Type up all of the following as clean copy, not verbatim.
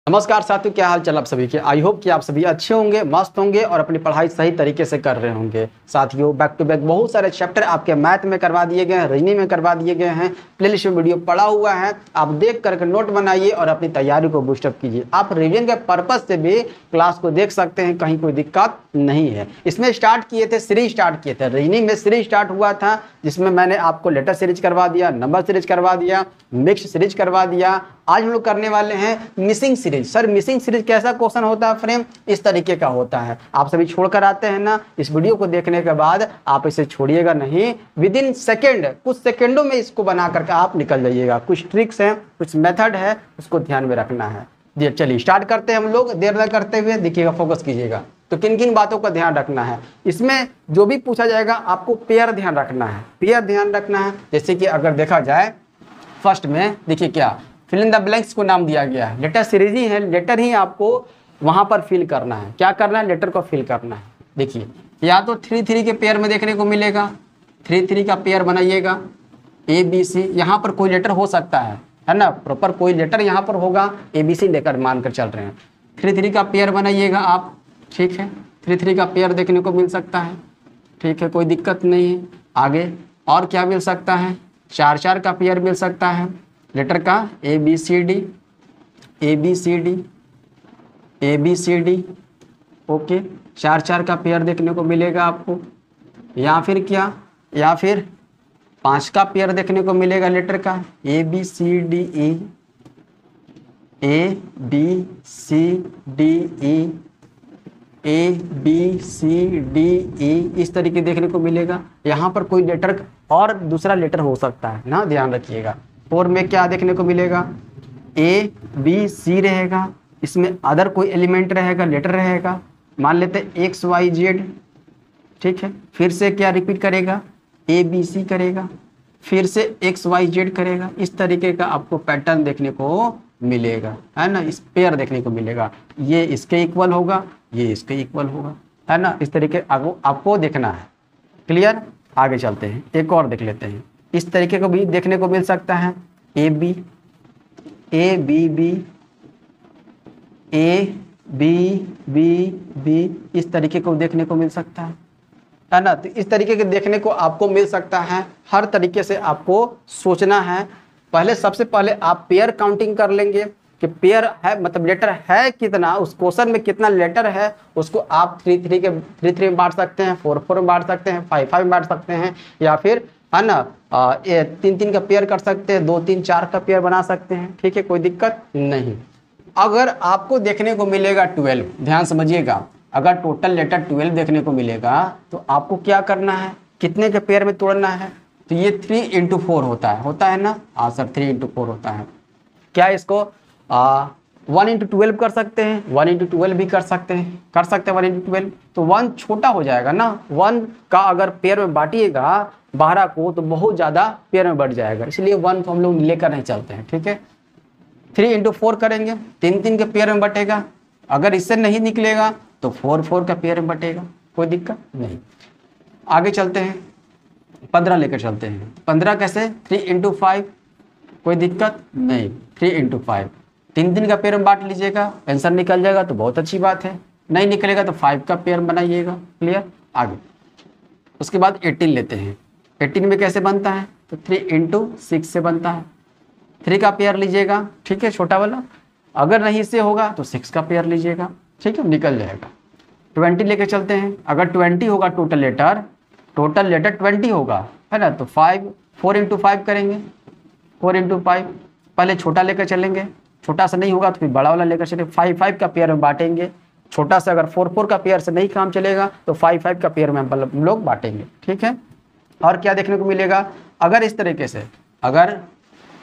नमस्कार साथियों, क्या हाल चाल आप सभी के। आई होप कि आप सभी अच्छे होंगे, मस्त होंगे और अपनी पढ़ाई सही तरीके से कर रहे होंगे। साथियों, बैक टू बैक बहुत सारे चैप्टर आपके मैथ में करवा दिए गए हैं, रीजनिंग में करवा दिए गए हैं। प्लेलिस्ट में वीडियो पड़ा हुआ है, आप देख करके नोट बनाइए और अपनी तैयारी को बूस्टअप कीजिए। आप रिवीजन के पर्पज से भी क्लास को देख सकते हैं, कहीं कोई दिक्कत नहीं है। इसमें स्टार्ट किए थे, सीरीज स्टार्ट किए थे। रीजनिंग में सीरीज स्टार्ट हुआ था, जिसमें मैंने आपको लेटर सीरीज करवा दिया, नंबर सीरीज करवा दिया, मिक्स सीरीज करवा दिया। आज हम लोग करने वाले हैं missing series. Sir missing series कैसा क्वेश्चन होता है फ्रेम? इस तरीके का होता है। आप सभी छोड़कर आते हैं ना, इस वीडियो को देखने के बाद आप इसे छोड़िएगा नहीं, विद इन सेकेंड, कुछ सेकेंडों में इसको बना करके आप निकल जाइएगा। कुछ ट्रिक्स हैं, कुछ मेथड है, उसको ध्यान में रखना है। चलिए स्टार्ट करते हैं हम लोग, देर न करते हुए। देखिएगा, फोकस कीजिएगा। तो किन किन बातों का ध्यान रखना है इसमें, जो भी पूछा जाएगा आपको पेयर ध्यान रखना है, पेयर ध्यान रखना है। जैसे कि अगर देखा जाए फर्स्ट में, देखिए क्या फिल इन द ब्लैंक्स को नाम दिया गया है। लेटर सीरीज ही है, लेटर ही आपको वहां पर फिल करना है। क्या करना है? लेटर को फिल करना है। देखिए, या तो 3 3 के पेयर में देखने को मिलेगा, 3 3 का पेयर बनाइएगा, ए बी सी। यहाँ पर कोई लेटर हो सकता है ना, प्रॉपर कोई लेटर यहाँ पर होगा, ए बी सी लेकर मानकर चल रहे हैं। 3 3 का पेयर बनाइएगा आप, ठीक है। 3 3 का पेयर देखने को मिल सकता है, ठीक है, कोई दिक्कत नहीं है। आगे और क्या मिल सकता है? 4 4 का पेयर मिल सकता है लेटर का, A B C D, A B C D, A B C D, okay. 4 4 का पेयर देखने को मिलेगा आपको। या फिर क्या, या फिर 5 का पेयर देखने को मिलेगा लेटर का, A B C D E, A B C D E, A B C D E, इस तरीके देखने को मिलेगा। यहाँ पर कोई लेटर और दूसरा लेटर हो सकता है ना, ध्यान रखिएगा। 4 में क्या देखने को मिलेगा? ए बी सी रहेगा, इसमें अदर कोई एलिमेंट रहेगा, लेटर रहेगा। मान लेते हैं एक्स वाई जेड, ठीक है। फिर से क्या रिपीट करेगा? ए बी सी करेगा, फिर से एक्स वाई जेड करेगा। इस तरीके का आपको पैटर्न देखने को मिलेगा, है ना। इस पेयर देखने को मिलेगा, ये इसके इक्वल होगा, ये इसके इक्वल होगा, है ना। इस तरीके आपको देखना है। क्लियर? आगे चलते हैं, एक और देख लेते हैं। इस तरीके को भी देखने को मिल सकता है, A B, A B B, A B B B, इस तरीके को देखने को मिल सकता है ना। तो इस तरीके के देखने को आपको मिल सकता है। हर तरीके से आपको सोचना है। पहले, सबसे पहले आप पेयर काउंटिंग कर लेंगे कि पेयर है मतलब लेटर है कितना, उस क्वेश्चन में कितना लेटर है, उसको आप 3 3 में बांट सकते हैं, 4 4 में बांट सकते हैं, 5 5 में बांट सकते हैं, या फिर है ना 3 3 का पेयर कर सकते हैं, 2 3 4 का पेयर बना सकते हैं, ठीक है, कोई दिक्कत नहीं। अगर आपको देखने को मिलेगा 12, ध्यान समझिएगा, अगर टोटल लेटर 12 देखने को मिलेगा तो आपको क्या करना है? कितने के पेयर में तोड़ना है? तो ये 3 × 4 होता है ना। हाँ सर, 3 × 4 होता है। क्या इसको 1 × 12 कर सकते हैं? 1 × 12 भी कर सकते हैं, 1 × 12। तो 1 छोटा हो जाएगा ना। 1 का अगर पेयर में बांटिएगा 12 को तो बहुत ज़्यादा पेयर में बढ़ जाएगा, इसलिए 1 को हम लोग लेकर नहीं चलते हैं, ठीक है। 3 × 4 करेंगे, 3 3 के पेयर में बटेगा। अगर इससे नहीं निकलेगा तो 4 4 का पेयर में बटेगा, कोई दिक्कत नहीं। आगे चलते हैं, 15 लेकर चलते हैं। 15 कैसे? 3 × 5, कोई दिक्कत नहीं। 3 × 5, 3 3 का पेयर में बांट लीजिएगा, आंसर निकल जाएगा तो बहुत अच्छी बात है। नहीं निकलेगा तो 5 का पेयर बनाइएगा। क्लियर? आगे उसके बाद 18 लेते हैं। 18 में कैसे बनता है? तो 3 × 6 से बनता है। 3 का पेयर लीजिएगा, ठीक है, छोटा वाला। अगर नहीं से होगा तो 6 का पेयर लीजिएगा, ठीक है, निकल जाएगा। 20 लेके चलते हैं। अगर 20 होगा टोटल लेटर 20 होगा, है ना, तो 4 × 5 करेंगे। 4 × 5 पहले छोटा लेकर चलेंगे, छोटा सा नहीं होगा तो फिर बड़ा वाला लेकर चलेंगे। 5 5 का पेयर में बांटेंगे। छोटा सा अगर 4 4 का पेयर से नहीं काम चलेगा तो 5 5 का पेयर में हम लोग बांटेंगे, ठीक है। और क्या देखने को मिलेगा? अगर इस तरीके से, अगर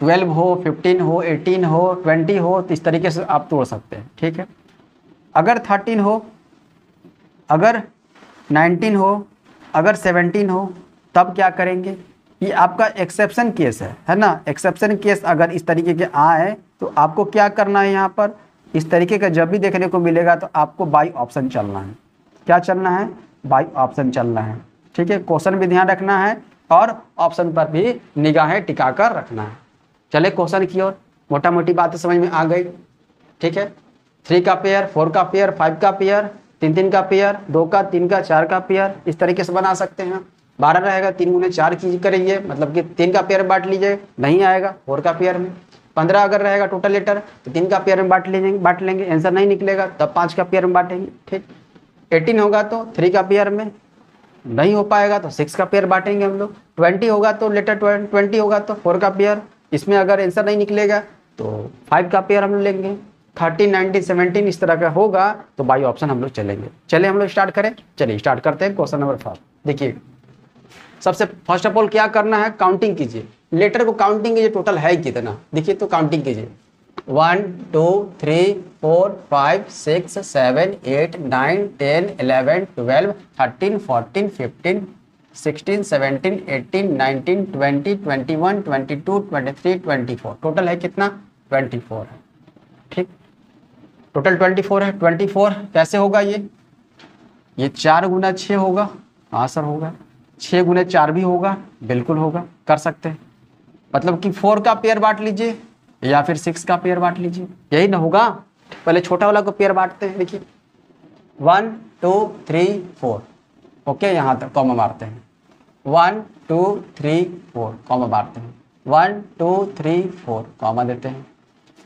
12 हो, 15 हो, 18 हो, 20 हो, तो इस तरीके से आप तोड़ सकते हैं, ठीक है। अगर 13 हो, अगर 19 हो, अगर 17 हो, तब क्या करेंगे? ये आपका एक्सेप्शन केस है ना। एक्सेप्शन केस अगर इस तरीके के आए तो आपको क्या करना है? यहाँ पर इस तरीके का जब भी देखने को मिलेगा तो आपको बाई ऑप्शन चलना है। क्या चलना है? बाई ऑप्शन चलना है, ठीक है। क्वेश्चन भी ध्यान रखना है और ऑप्शन पर भी निगाहें टिकाकर रखना है। चले क्वेश्चन की ओर। मोटा मोटी बातें समझ में आ गई, ठीक है। 3 का पेयर, 4 का पेयर, 5 का पेयर, 3 का पेयर, 2 का, 3 का, 4 का पेयर, इस तरीके से बना सकते हैं। 12 रहेगा, 3 गुने 4 की करेंगे, मतलब कि 3 का पेयर बांट लीजिए, नहीं आएगा 4 का पेयर में। 15 अगर रहेगा टोटल लीटर तो 3 का पेयर में बांट लेंगे, आंसर नहीं निकलेगा तब 5 का पेयर में बांटेंगे, ठीक। 18 होगा तो 3 का पेयर में, नहीं हो पाएगा तो 6 का पेयर बांटेंगे हम लोग। 20 होगा तो लीटर 20 होगा तो 4 का पेयर, इसमें अगर आंसर नहीं निकलेगा तो 5 का पेयर हम लोग लेंगे। 13, 19, 17 इस तरह का होगा तो बाई ऑप्शन हम लोग चलेंगे। चले हम लोग स्टार्ट करें, चलिए स्टार्ट करते हैं क्वेश्चन नंबर 5। देखिए सबसे फर्स्ट ऑफ ऑल क्या करना है, काउंटिंग कीजिए, लेटर को काउंटिंग कीजिए टोटल है कितना, देखिए तो काउंटिंग कीजिए 1 2 3 4 5 6 7 8 9 10 11 12 13 14 15 16 17 18 19 20 21 22 23 24, टोटल है कितना 24 है, ठीक। टोटल 24 है। 24 कैसे होगा, ये 4 गुना 6 होगा, हाँ सर होगा। 6 गुने 4 भी होगा, बिल्कुल होगा, कर सकते हैं। मतलब कि 4 का पेयर बांट लीजिए या फिर 6 का पेयर बांट लीजिए, यही ना होगा। पहले छोटा वाला को पेयर बांटते हैं, देखिए 1 2 3 4, ओके, यहाँ तक कॉमा मारते हैं। 1 2 3 4 कॉमा मारते हैं। 1 2 3 4 कॉमा देते हैं।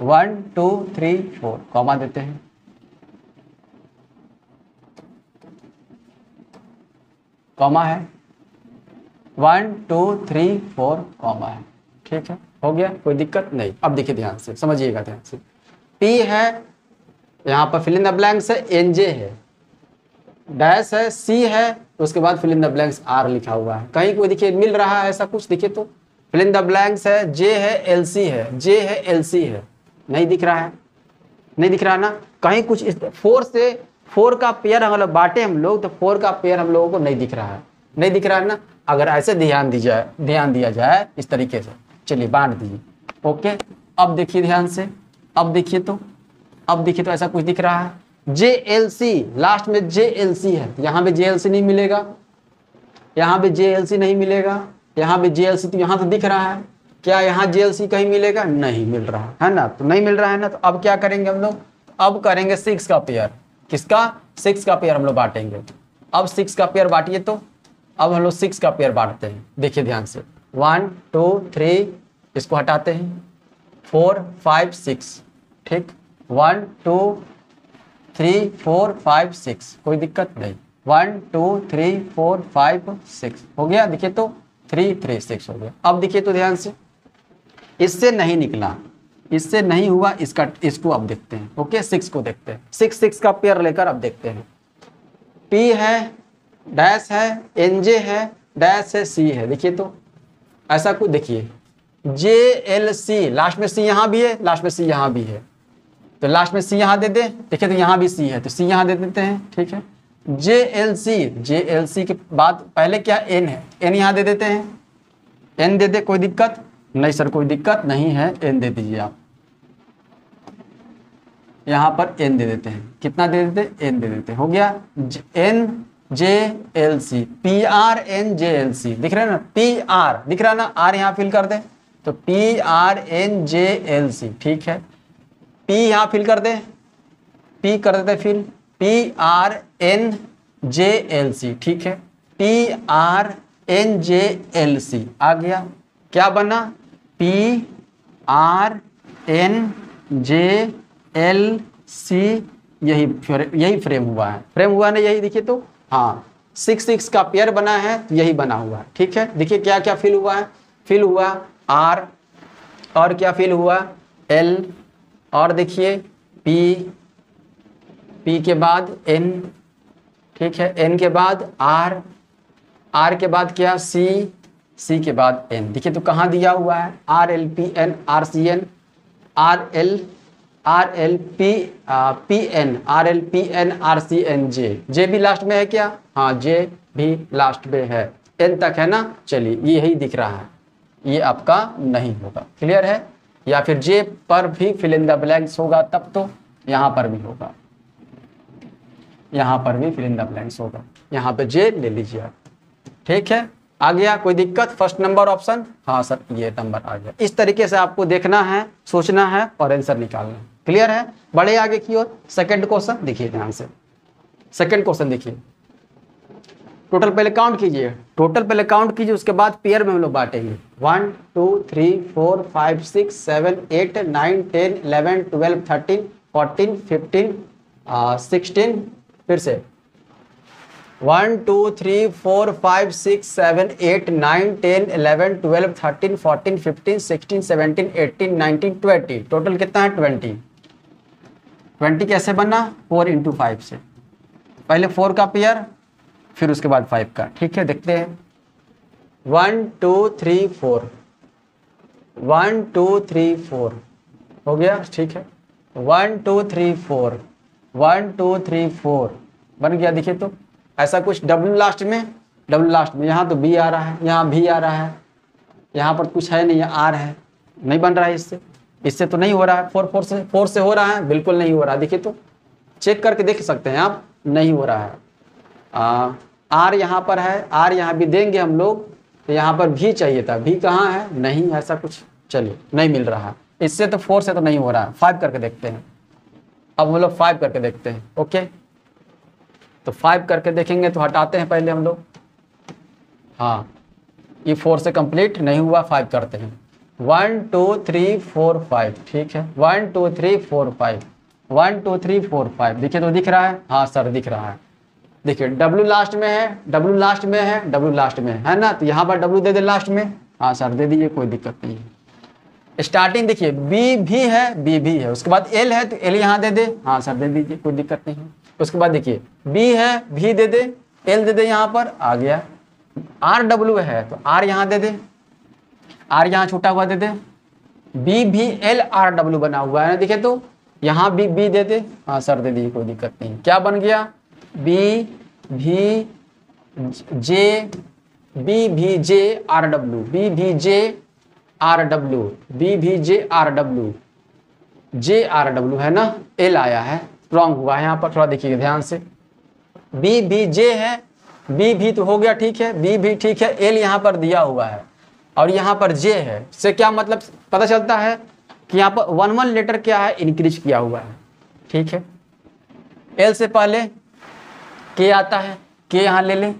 1 2 3 4 कॉमा देते हैं। कॉमा है, 1 2 3 4 कॉमा है, ठीक है, हो गया, कोई दिक्कत नहीं। अब देखिए ध्यान से, समझिएगा ध्यान से। P है, यहाँ पर फिल इन द ब्लैंक्स है, NJ है, डैश है, C है, उसके बाद fill in the blanks R लिखा हुआ है। कहीं कोई देखिए मिल रहा है ऐसा कुछ, देखिए तो फिल इन द ब्लैंक्स है, J है, LC है, J है, LC है, नहीं दिख रहा है, नहीं दिख रहा ना। कहीं कुछ 4 से 4 का पेयर मतलब बांटे हम लोग तो 4 का पेयर हम लोगों को नहीं दिख रहा है, नहीं दिख रहा है ना। अगर ऐसे ध्यान दिया जाए इस तरीके से, चलिए बांट दीजिए, ओके। अब देखिए ध्यान से, अब देखिए तो ऐसा कुछ दिख रहा है। JLC, लास्ट में JLC है, यहाँ पे JLC नहीं मिलेगा, यहाँ पे JLC नहीं मिलेगा, यहाँ पे JLC तो यहाँ तो दिख रहा है, क्या यहाँ JLC कहीं मिलेगा, नहीं मिल रहा है ना, तो नहीं मिल रहा है ना। तो अब क्या करेंगे हम लोग, अब करेंगे 6 का पेयर, किसका, 6 का पेयर हम लोग बांटेंगे। अब 6 का पेयर बांटिए, तो अब हम लोग 6 का पेयर बांटते हैं, देखिए ध्यान से। 1 2 3 इसको हटाते हैं, 4 5 6, ठीक। 1 2 3 4 5 6, कोई दिक्कत नहीं। 1 2 3 4 5 6 हो गया, देखिए तो 3 3 6 हो गया। अब देखिए तो ध्यान से, इससे नहीं निकला, इससे नहीं हुआ, इसको अब देखते हैं, ओके। 6 को देखते हैं, 6 का पेयर लेकर अब देखते हैं। P है, डैश है, NJ है, डैश है, C है, देखिए तो ऐसा कुछ, देखिए JLC, लास्ट में C यहाँ भी है, लास्ट में C यहाँ भी है, तो लास्ट में C यहाँ दे दे, देखिए तो यहाँ भी C है तो C यहाँ दे देते हैं, ठीक है। JLC के बाद पहले क्या N है, N यहाँ दे देते हैं, N दे दे, कोई दिक्कत नहीं सर, कोई दिक्कत नहीं है, N दे दीजिए आप, यहाँ पर N दे देते हैं, कितना दे देते, N दे देते हैं, हो गया। NJLC, PRNJLC दिख रहा है ना, PR दिख रहा है ना, R यहाँ फिल कर दे, तो PRNJLC, ठीक है। P यहाँ फिल कर दे, P कर देते फिल, PRNJLC, ठीक है। PRNJLC आ गया, क्या बना, PRNJLC, यही फ्रेम हुआ है, फ्रेम हुआ ना, यही देखिए तो, हाँ 6 का पेयर बना है, तो यही बना हुआ है, ठीक है। देखिए क्या क्या फिल हुआ है, फिल हुआ R, और क्या फिल हुआ L, और देखिए P के बाद N, ठीक है, N के बाद R के बाद क्या C के बाद N, देखिए तो कहाँ दिया हुआ है, RLPN RCN RLPN RCN J भी लास्ट में है क्या, हाँ J भी लास्ट में है, N तक है ना। चलिए यही दिख रहा है, ये आपका नहीं होगा, क्लियर है। या फिर J पर भी फिल इन द ब्लैंक्स होगा, तब तो यहाँ पर भी होगा, यहाँ पर भी फिल इन द ब्लैंक्स होगा, यहाँ पे J ले लीजिए आप, ठीक है। आ गया? कोई दिक्कत? फर्स्ट नंबर ऑप्शन, हाँ सर ये नंबर आ गया। इस तरीके से आपको देखना है, सोचना है और आंसर निकालना है। क्लियर है? बढ़े आगे की ओर। सेकंड क्वेश्चन देखिए ध्यान से। सेकंड क्वेश्चन देखिए, टोटल पहले काउंट कीजिए, टोटल पहले काउंट कीजिए, उसके बाद पेयर में हम लोग बांटेंगे। 1 2 3 4 5 6 7 8 9 10 11 12 13 14 15 16, फिर से 1 2 3 4 5 6 7 8 9 10 11 12 13 14 15 16 17 18 19 20। टोटल कितना है? 20। 20 कैसे बना? 4 × 5 से। पहले 4 का पेयर, फिर उसके बाद 5 का। ठीक है, देखते हैं। 1 2 3 4, 1 2 3 4 हो गया। ठीक है, 1 2 3 4, 1 2 3 4 बन गया। देखिए तो ऐसा कुछ डब्ल्यू लास्ट में, डब्ल्यू लास्ट में। यहाँ तो बी आ रहा है, यहाँ भी आ रहा है, यहाँ पर कुछ है नहीं, यहाँ आर है, नहीं बन रहा है इससे, इससे तो नहीं हो रहा है। 4 से हो रहा है? बिल्कुल नहीं हो रहा। देखिए तो चेक करके देख सकते हैं आप, नहीं हो रहा है। आर यहाँ पर है, आर यहाँ भी देंगे हम लोग, तो यहाँ पर भी चाहिए था, भी कहाँ है? नहीं, ऐसा कुछ चलिए नहीं मिल रहा है। इससे तो 4 से तो नहीं हो रहा है। 5 करके देखते हैं। अब हम लोग 5 करके देखते हैं। ओके, तो 5 करके देखेंगे तो हटाते हैं पहले हम लोग। हाँ, ये 4 से कंप्लीट नहीं हुआ, 5 करते हैं। 1 2 3 4 5। ठीक है, 1 2 3 4 5, 1 2 3 4 5। देखिए तो दिख रहा है? हाँ सर दिख रहा है। देखिए डब्ल्यू लास्ट में है, डब्ल्यू लास्ट में है, डब्ल्यू लास्ट में है ना, तो यहाँ पर डब्ल्यू दे दे लास्ट में। हाँ सर दे दीजिए, कोई दिक्कत नहीं है। स्टार्टिंग देखिए बी भी है, बी भी है, उसके बाद एल है तो एल यहाँ दे दे। हाँ सर दे दीजिए, कोई दिक्कत नहीं है। उसके बाद देखिए बी है, भी दे दे, एल दे दे, यहाँ पर आ गया। आर डब्ल्यू है तो आर यहाँ दे दे, आर यहाँ छूटा हुआ दे दे। बी भी एल आर डब्ल्यू बना हुआ है ना, देखिए तो यहाँ भी बी दे दे। हाँ सर दे दीजिए, कोई दिक्कत नहीं। क्या बन गया? बी भी जे, बी भी जे आर डब्ल्यू, बी भी जे आर डब्ल्यू, बी भी जे आर डब्ल्यू, जे आर डब्ल्यू है ना। एल आया है, रॉन्ग हुआ है यहाँ पर, थोड़ा देखिए ध्यान से। बी भी जे है, बी भी तो हो गया, ठीक है, बी भी ठीक है, एल यहाँ पर दिया हुआ है और यहाँ पर जे है। से क्या मतलब पता चलता है कि यहाँ पर 1 लेटर क्या है? इंक्रीज किया हुआ है। ठीक है, एल से पहले के आता है, के यहाँ ले लें,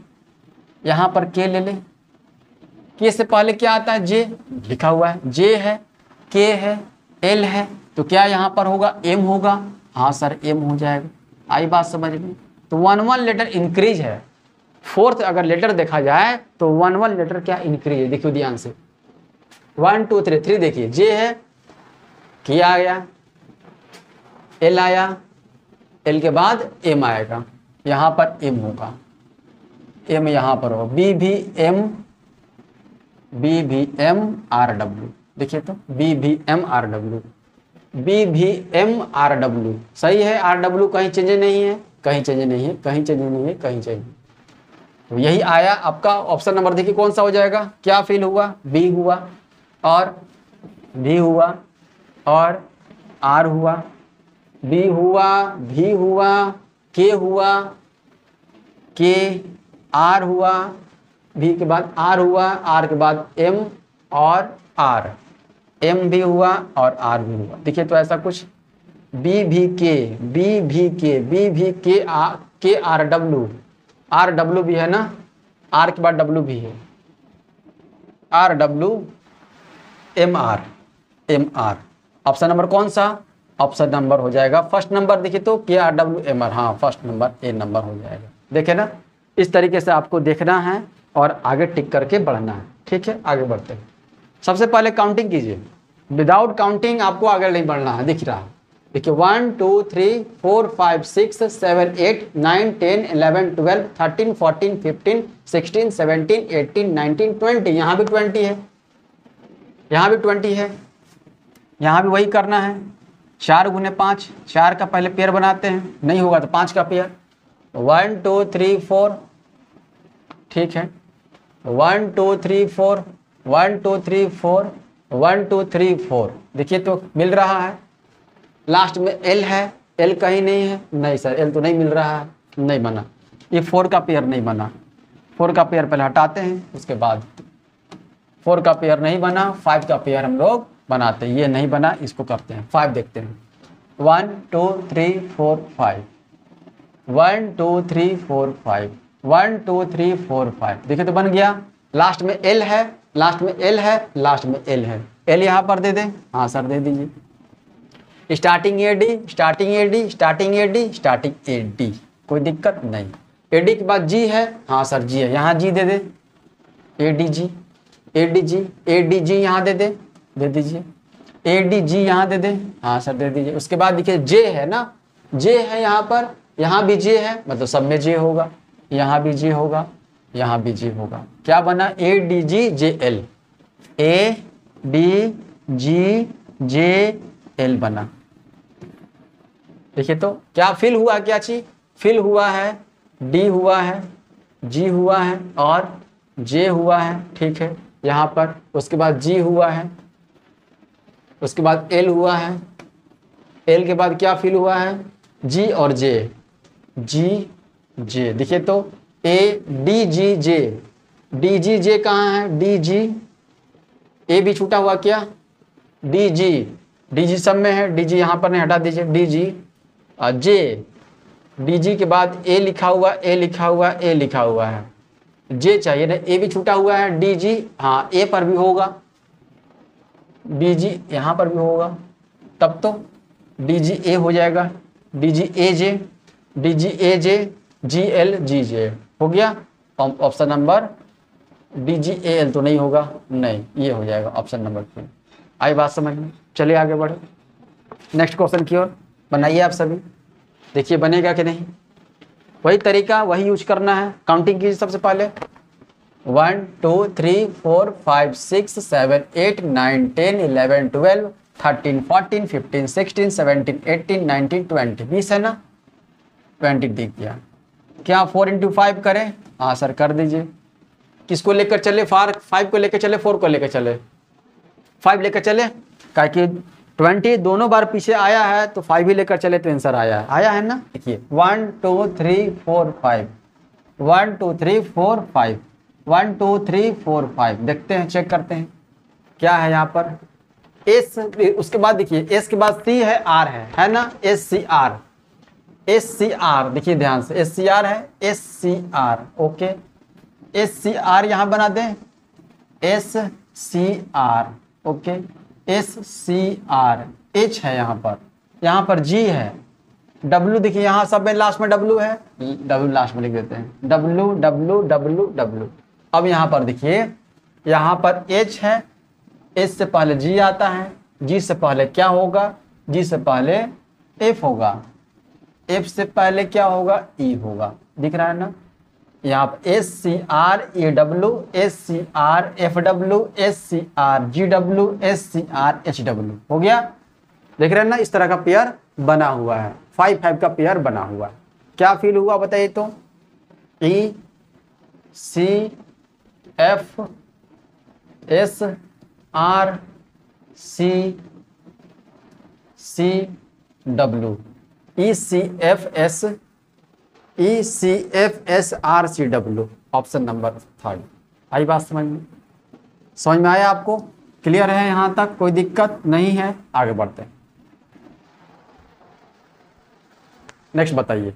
यहाँ पर के ले लें। के से पहले क्या आता है? जे लिखा हुआ है, जे है, के है, एल है, तो क्या यहाँ पर होगा? एम होगा। हाँ सर एम हो जाएगा। आई बात समझ में? तो 1 लेटर इंक्रीज है। 4th अगर लेटर देखा जाए तो 1 लेटर क्या इंक्रीज है? देखिए ध्यान से। 1 2 3 3 देखिए, जे है, के आ गया, एल आया, एल के बाद एम आएगा, यहाँ पर एम होगा, एम यहाँ पर होगा। बी भी एम, बी भी एम आर डब्ल्यू। देखिए तो बी भी एम आर डब्ल्यू, बी भी एम आर डब्ल्यू। सही है, आर डब्ल्यू कहीं चेंज नहीं है, कहीं चेंज नहीं है, कहीं चेंज नहीं है, कहीं चेंज। तो यही आया आपका ऑप्शन नंबर। देखिए कौन सा हो जाएगा? क्या फील हुआ? बी हुआ और भी हुआ और आर हुआ, बी हुआ, भी हुआ, के हुआ, के, आर हुआ, भी के बाद आर हुआ, आर के बाद एम और आर, एम भी हुआ और आर भी हुआ। देखिए तो ऐसा कुछ। बी भी के, बी भी के, बी भी के आर डब्ल्यू, आर डब्ल्यू भी है ना, आर के बाद डब्ल्यू भी है, R W M R, M R. Option number कौन सा? ऑप्शन नंबर हो जाएगा फर्स्ट नंबर। देखिए तो के आर डब्ल्यू एम आर, हाँ फर्स्ट नंबर ए नंबर हो जाएगा। देखे ना, इस तरीके से आपको देखना है और आगे टिक करके बढ़ना है। ठीक है, आगे बढ़ते हैं। सबसे पहले काउंटिंग कीजिए, विदाउट काउंटिंग आपको आगे नहीं बढ़ना है। दिख रहा है, देखिए 1 2 3 4 5 6 7 8 9 10 11 12 13 14 15 16 17 18 19 20। यहाँ भी 20 है, यहाँ भी 20 है, यहाँ भी वही करना है। 4 × 5, 4 का पहले पेयर बनाते हैं, नहीं होगा तो 5 का पेयर। 1 2 3 4, ठीक है, 1 2 3 4, 1 2 3 4, 1 2 3 4। देखिए तो मिल रहा है। लास्ट में एल है, एल कहीं नहीं है, नहीं सर एल तो नहीं मिल रहा है, नहीं बना, ये 4 का पेयर नहीं बना। 4 का पेयर पहले हटाते हैं, उसके बाद 4 का पेयर नहीं बना, 5 का पेयर हम लोग बनाते हैं। ये नहीं बना, इसको करते हैं। 5 देखते हैं, 1 2 3 4 5, 1 2 3 4 5, 1 2 3 4 5। देखिए तो बन गया। लास्ट में L है, लास्ट में L है, लास्ट में L है। L यहाँ पर दे दें, हाँ सर दे दीजिए। Starting AD, starting AD, starting AD, starting AD, कोई दिक्कत नहीं। AD के बाद G है, हाँ सर G है, यहाँ G दे दे, ADG, ADG, ADG यहाँ दे दीजिए, ADG यहाँ दे दे, हाँ सर दे दीजिए। उसके बाद देखिए J है ना, J है यहाँ पर, यहाँ भी J है, मतलब सब में J होगा, यहाँ भी J होगा, यहाँ भी J होगा। क्या बना? ADG JL, ADG JL बना। देखिए तो क्या फिल हुआ, क्या चीज फिल हुआ है? D हुआ है, G हुआ है और J हुआ है, ठीक है यहाँ पर। उसके बाद G हुआ है, उसके बाद L हुआ है, L के बाद क्या फिल हुआ है? G और J, G J। देखिए तो ADGJ, DGJ कहाँ है? DG, A भी छूटा हुआ क्या? DG, DG सब में है, DG यहाँ पर नहीं, हटा दीजिए। DG J, DG के बाद A लिखा हुआ, A लिखा हुआ, A लिखा हुआ है, J चाहिए ना, A भी छूटा हुआ है। DG, हाँ A पर भी होगा, DG यहाँ पर भी होगा, तब तो DG A हो जाएगा, DG AJ, DG AJ, GL GJ हो गया। ऑप्शन नंबर DG AL तो नहीं होगा, नहीं ये हो जाएगा ऑप्शन नंबर 3। आई बात समझ में? चलिए आगे बढ़े नेक्स्ट क्वेश्चन की ओर। बनाइए आप सभी, देखिए बनेगा कि नहीं। वही तरीका, वही यूज करना है। काउंटिंग कीजिए सबसे पहले, 1 2 3 4 5 6 7 8 9 10 11 12 13 14 15 16 17 18 19 20, 20 है ना, 20 दिख गया। क्या 4 × 5 करें? हाँ सर कर दीजिए। किसको लेकर चले? 5 को लेकर चले, 4 को लेकर चले? 5 लेकर चले, क्या कि 20 दोनों बार पीछे आया है तो 5 ही लेकर चले तो आंसर आया है ना। देखिए 1 2 3 4 5, 1 2 3 4 5, 1 2 3 4 5। देखते हैं, चेक करते हैं क्या है यहाँ पर। S, उसके बाद देखिए S के बाद C है, R है ना, SCR, SCR देखिए ध्यान से, SCR है, SCR ओके, SCR यहाँ बना दें, SCR ओके, SCR। H है यहाँ पर G है, W देखिए यहाँ सब में लास्ट में W है, W लास्ट में लिख देते हैं, W W W W। अब यहाँ पर देखिए, यहाँ पर H है, H से पहले G आता है, G से पहले क्या होगा? G से पहले F होगा, F से पहले क्या होगा? E होगा, दिख रहा है ना। यहाँ पर SCR AW, SCR FW, SCR GW, SCR HW हो गया। देख रहे हैं ना, इस तरह का पेयर बना हुआ है, 5-5 का पेयर बना हुआ है। क्या फील हुआ बताइए तो? E C F S R C C W, E C F S R C W, option number 3। आई बात समझ में आया आपको? क्लियर है यहाँ तक? कोई दिक्कत नहीं है? आगे बढ़ते हैं। नेक्स्ट बताइए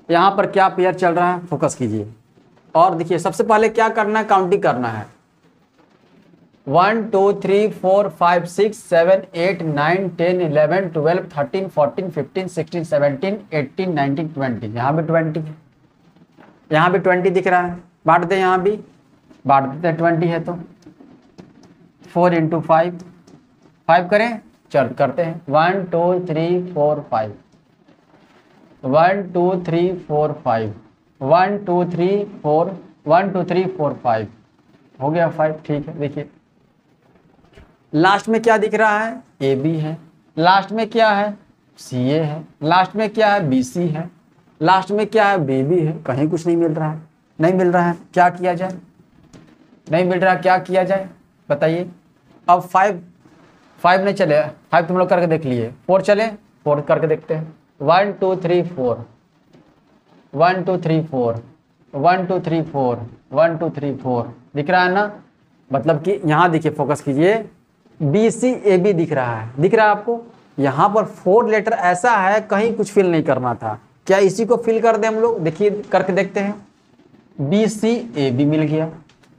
यहाँ पर क्या पेयर चल रहा है, फोकस कीजिए और देखिए। सबसे पहले क्या करना है? काउंटिंग करना है। 1 2 3 4 5 6 7 8 9 10 11 12 13 14 15 16 17 18 19 20। यहाँ भी 20 है, यहाँ भी 20 दिख रहा है। बांट दे, यहाँ भी बांट देते हैं, 20 है तो 4 × 5, 5 करें, चल करते हैं। 1 2 3 4 5, 1 2 3 4 5, 1 2 3 4, 1 2 3 4 5 हो गया 5, ठीक है। देखिए लास्ट में क्या दिख रहा है? AB है, लास्ट में क्या है? CA है, लास्ट में क्या है? BC है, लास्ट में क्या है? BB है। कहीं कुछ नहीं मिल रहा है, नहीं मिल रहा है, क्या किया जाए? नहीं मिल रहा, क्या किया जाए बताइए। अब 5 नहीं चले, 5 तुम लोग करके देख लिए, 4 चले, 4 करके देखते हैं। 1 2 3 4, 1 2 3 4, 1 2 3 4, 1 2 3 4 दिख रहा है ना। मतलब कि यहाँ देखिए, फोकस कीजिए, BCAB दिख रहा है, दिख रहा है आपको। यहाँ पर 4 लेटर ऐसा है, कहीं कुछ फिल नहीं करना था। क्या इसी को फिल कर दें हम लोग? देखिए करके देखते हैं। BCAB मिल गया,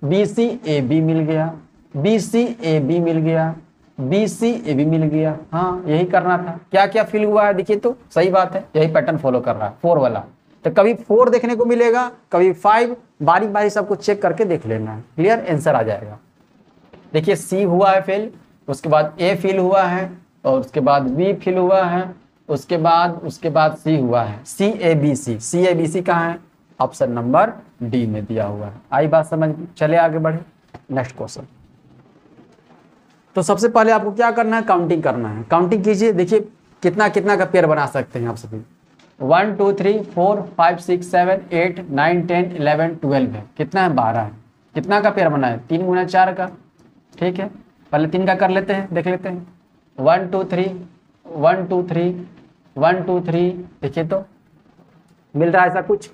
BCAB मिल गया, BCAB मिल गया, BCAB मिल गया। हाँ, यही करना था। क्या क्या फिल हुआ है देखिए, तो सही बात है, यही पैटर्न फॉलो कर रहा है 4 वाला। तो कभी 4 देखने को मिलेगा, कभी 5, बारी बारी सबको चेक करके देख लेना है, क्लियर, आंसर आ जाएगा। देखिए C हुआ है फिल, उसके बाद A फिल हुआ है, और उसके बाद B फिल हुआ है, उसके बाद C हुआ है, CABC। CABC कहाँ है? ऑप्शन नंबर D में दिया हुआ है। आई बात समझ में? चले आगे बढ़े, नेक्स्ट क्वेश्चन। तो सबसे पहले आपको क्या करना है? काउंटिंग करना है। काउंटिंग कीजिए, देखिए कितना कितना का पेयर बना सकते हैं आप सभी। 1 2 3 4 5 6 7 8 9 10 11 12 है। कितना है? 12 है। कितना का पेयर बना है? 3 गुना 4 का। ठीक है, पहले 3 का कर लेते हैं, देख लेते हैं। 1 2 3 1 2 3 1 2 3, देखिए तो मिल रहा है ऐसा कुछ।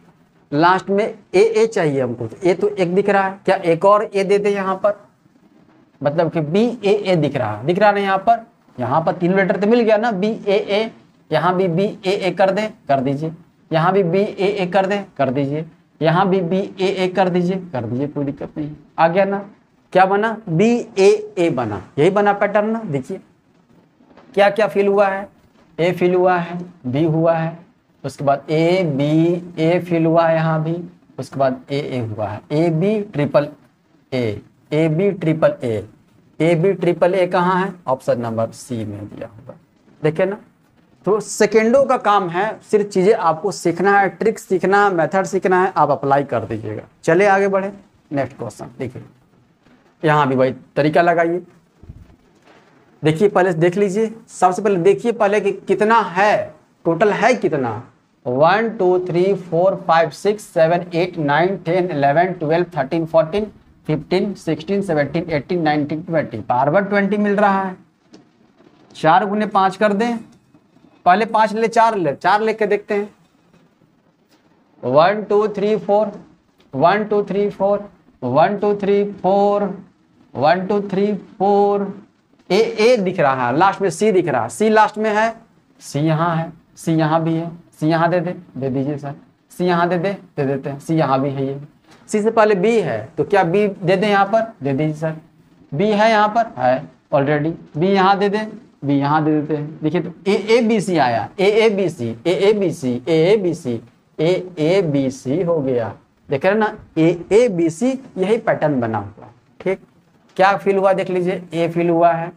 लास्ट में ए चाहिए हमको, तो ए तो एक दिख रहा है। क्या एक और ए दे दे यहाँ पर? मतलब कि BAA दिख रहा है, दिख रहा है ना यहाँ पर 3 लेटर तो मिल गया ना, BAA। यहाँ भी BAA कर दें, कर दीजिए। यहाँ भी BAA कर दें, कर दीजिए। यहाँ भी BAA कर दीजिए, कर दीजिए, कोई दिक्कत नहीं। आ गया ना? क्या बना? BAA बना, यही बना पैटर्न ना। देखिए क्या क्या फिल हुआ है। A फिल हुआ है, B हुआ है, उसके बाद A फिल हुआ है यहाँ भी, उसके बाद AA हुआ है, AB ट्रिपल A कहाँ है? ऑप्शन नंबर C में दिया हुआ। देखिए ना, तो सेकेंडों का काम है, सिर्फ चीजें आपको सीखना है, ट्रिक सीखना है, मेथड सीखना है, आप अप्लाई कर दीजिएगा। चले आगे बढ़े, नेक्स्ट क्वेश्चन। देखिए यहाँ भी वही तरीका लगाइए। देखिए पहले देख लीजिए, सबसे पहले देखिए पहले कि कितना है, टोटल है कितना। 1 2 3 4 5 6 7 8 9 10 11 12 13 14 15 16 17 18 19 20, बार बार 20 मिल रहा है। 4 गुने 5 कर दें, पहले 5 ले 4 लेके देखते हैं। 1 2 3 4 1 2 3 4 1 2 3 4 1 2 3 4। ए दिख रहा है, लास्ट में C दिख रहा है, C लास्ट में है, C यहाँ है, C यहाँ भी है, C यहाँ दे दीजिए सर। C यहाँ दे देते हैं, C यहाँ भी है। ये C से पहले B है, तो क्या B दे दें यहाँ पर? दे दीजिए सर। B है यहाँ पर, है ऑलरेडी। B यहाँ दे दें, B यहाँ दे देते हैं। देखिए तो AABC आया, AABC हो गया। देख रहे ना, AABC यही पैटर्न बना हुआ। ठीक, क्या फिल हुआ देख लीजिए। A फिल हुआ है,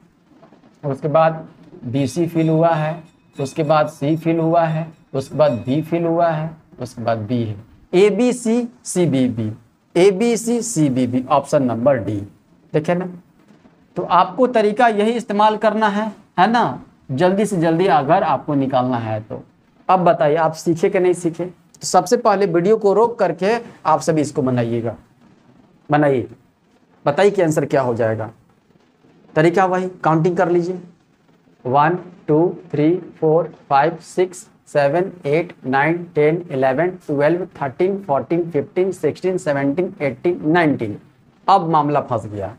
उसके बाद BC फिल हुआ है, उसके बाद C फिल हुआ है, उसके बाद B फिल हुआ है, उसके बाद B है। ABCCBB, option number D। देखे ना, तो आपको तरीका यही इस्तेमाल करना है ना, जल्दी से जल्दी अगर आपको निकालना है तो। अब बताइए आप सीखे कि नहीं सीखे? तो सबसे पहले वीडियो को रोक करके आप सभी इसको बनाइएगा, बनाइए, बताइए कि आंसर क्या हो जाएगा। तरीका वही, काउंटिंग कर लीजिए। 1 2 3 4 5 6 7 8 9 10 11 12 13 14 15 16 17 18 19। अब मामला फंस गया,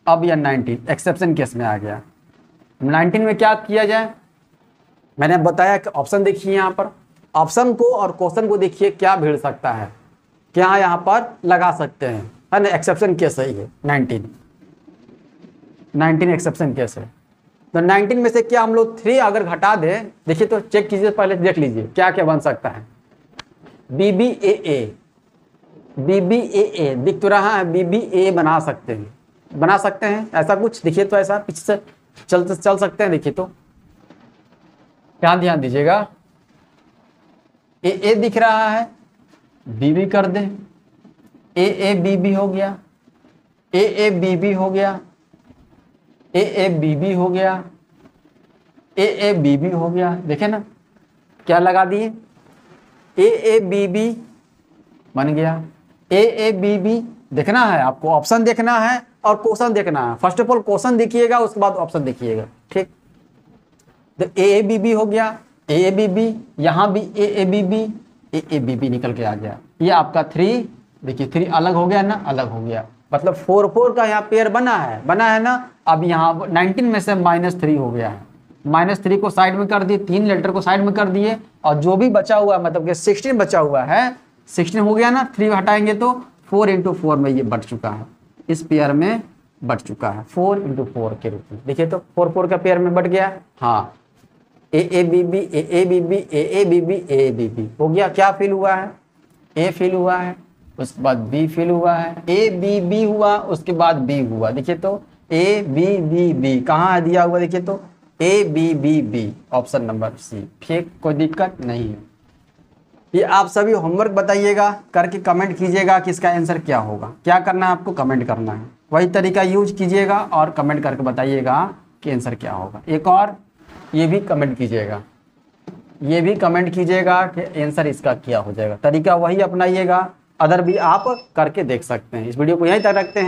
अब यह 19 एक्सेप्शन केस में आ गया। 19 में क्या किया जाए? मैंने बताया कि ऑप्शन देखिए, यहाँ पर ऑप्शन को और क्वेश्चन को देखिए, क्या भिड़ सकता है, क्या यहाँ पर लगा सकते हैं, है ना। एक्सेप्शन केस है ये 19 एक्सेप्शन केस है। तो 19 में से क्या हम लोग 3 अगर घटा दें, देखिए तो चेक कीजिए, पहले देख लीजिए क्या क्या बन सकता है। BBAA दिख तो रहा है, BBA बना सकते हैं ऐसा कुछ। देखिए तो ऐसा पीछे से चल सकते हैं। देखिए तो ध्यान दीजिएगा, AA दिख रहा है, BB कर दें, AABB हो गया, AABB हो गया, AABB हो गया, AABB हो गया। देखे ना, क्या लगा दिए, AABB बन गया। AABB देखना है आपको, ऑप्शन देखना है और क्वेश्चन देखना है। फर्स्ट ऑफ ऑल क्वेश्चन देखिएगा, उसके बाद ऑप्शन देखिएगा। ठीक, तो AABB हो गया, AABB, यहाँ भी AABB निकल के आ गया। ये आपका 3, देखिए 3 अलग हो गया ना, अलग हो गया, मतलब 4 4 का यहाँ पेयर बना है ना। अब यहाँ 19 में से -3 हो गया है, -3 को साइड में कर दिए, 3 लेटर को साइड में कर दिए, और जो भी बचा हुआ है मतलब कि 16 बचा हुआ है, 16 हो गया ना, 3 हटाएंगे तो 4 × 4 में ये बढ़ चुका है, इस पेयर में बढ़ चुका है 4 × 4 के रूप में। देखिए तो 4 4 का पेयर में बढ़ गया। हाँ, AABB AABB AABB AABB हो गया। क्या फिल हुआ है? A फिल हुआ है, उसके बाद B फिल हुआ है, ABB हुआ, उसके बाद B हुआ। देखिए तो ABBB कहाँ दिया हुआ, देखिए तो ABBB ऑप्शन नंबर C। ठीक, कोई दिक्कत नहीं है। ये आप सभी होमवर्क बताइएगा, करके कमेंट कीजिएगा कि इसका आंसर क्या होगा। क्या करना है आपको? कमेंट करना है, वही तरीका यूज कीजिएगा और कमेंट करके बताइएगा कि आंसर क्या होगा। एक और ये भी कमेंट कीजिएगा, ये भी कमेंट कीजिएगा कि आंसर इसका क्या हो जाएगा। तरीका वही अपनाइएगा, अदर भी आप करके देख सकते हैं। इस वीडियो को यहीं तक रखते हैं।